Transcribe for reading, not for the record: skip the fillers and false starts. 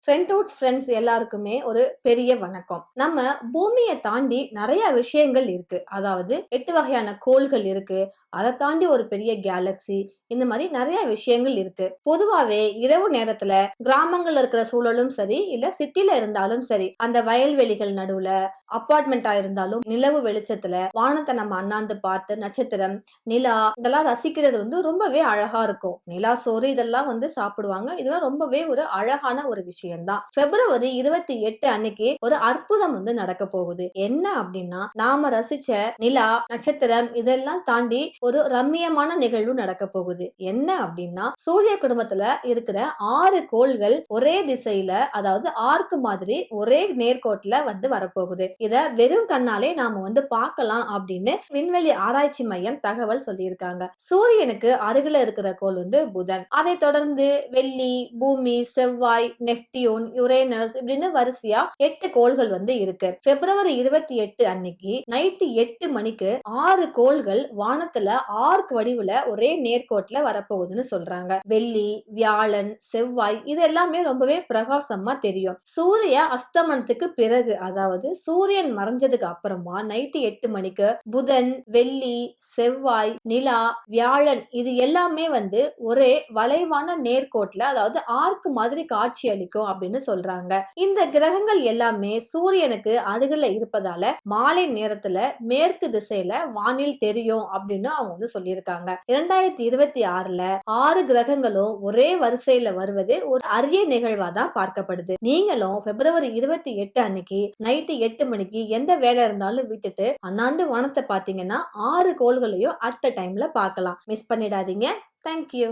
ஃப்ரெண்ட்ஹுட்ஸ் friends எல்லாருக்குமே ஒரு பெரிய வணக்கம். நம்ம பூமிய தாண்டி நெறைய விஷயங்கள் இருக்கு. அதாவது 8 வகையான கோள்கள் இருக்கு. அத தாண்டி ஒரு பெரிய கேலக்ஸி. இந்த மாரி நெறைய விஷயங்கள் இருக்கு. பொதுவாவே இரவு நேரத்துல கிராமங்கள்ல இருக்கிற சூழலும் சரி, இல்ல சிட்டில இருந்தாலும் சரி, அந்த வயல்வெளிகள் நடுவுல அபார்ட்மெண்ட்டா இருந்தாலும் நிலவு வெளிச்சத்துல வானத்த நம்ம அண்ணாந்து பார்த்து நட்சத்திரம், நிலா இதெல்லாம் ரசிக்கிறது ரொம்பவே அழகா இருக்கும். நிலா சோறு இதெல்லாம் சாப்பிடுவாங்க. இதெல்லாம் ரொம்பவே ஒரு அழகான ஒரு விஷயம் தான். பிப்ரவரி 28 அன்னைக்கு ஒரு அற்புதம் நடக்க போகுது. என்ன அப்படின்னா, நாம ரசிச்ச நிலா, நட்சத்திரம் இதெல்லாம் தாண்டி ஒரு ரம்மியமான நிகழ்வு நடக்க போகுது. என்ன அப்படின்னா, சூரிய குடும்பத்துல இருக்கிற 6 கோள்கள் ஒரே திசையில, அதாவது ஆர்க் மாதிரி ஒரே நேர்கோட்டுல வரப்போகுது. இத வெறும் கண்ணாலே நாம பார்க்கலாம் அப்படின்னு விண்வெளி ஆராய்ச்சி மையம் தகவல் சொல்லியிருக்காங்க. சூரியனுக்கு அருகில இருக்கிற கோள் புதன். அதை தொடர்ந்து வெள்ளி, பூமி, செவ்வாய், நெப்டியூன், யுரேனஸ் இப்படின்னு வரிசையா 8 கோள்கள் இருக்கு. பிப்ரவரி 28 அன்னைக்கு நைட்டு 8 மணிக்கு 6 கோள்கள் வானத்துல ஆர்க் வடிவுல ஒரே நேர்கோட்டுல வரப்போகுதுன்னு சொல்றாங்க. வெள்ளி, வியாழன், செவ்வாய் இது எல்லாமே ரொம்பவே பிரகாசமா தெரியும். சூரிய அஸ்தமனத்துக்கு பிறகு, அதாவது சூரியன் மறைஞ்சதுக்கு அப்புறமா நைட்டு 8 மணிக்கு புதன், வெள்ளி, செவ்வாய், நிலா, வியாழன் இது எல்லாமே ஒரே வளைவான நேர்கோட்டுல, அதாவது ஆர்க் மாதிரி காட்சி அளிக்கும் அப்படின்னு சொல்றாங்க. இந்த கிரகங்கள் எல்லாமே சூரியனுக்கு அருகில இருப்பதால மாலை நேரத்துல மேற்கு திசையில வானில் தெரியும் அப்படின்னு அவங்க சொல்லியிருக்காங்க. 2026ல 6 கிரகங்களும் ஒரே வரிசையில வருவது ஒரு அரிய நிகழ்வா தான் பார்க்கப்படுது. நீங்களும் பிப்ரவரி 28 அன்னைக்கு நைட்டு 8 மணிக்கு எந்த வேலை இருந்தாலும் விட்டுட்டு அண்ணாந்து வானத்தை பாத்தீங்கன்னா 6 கோள்களையும் அட் அ டைம்ல பார்க்கலாம். மிஸ் பண்ணிடாதீங்க. தேங்க்யூ.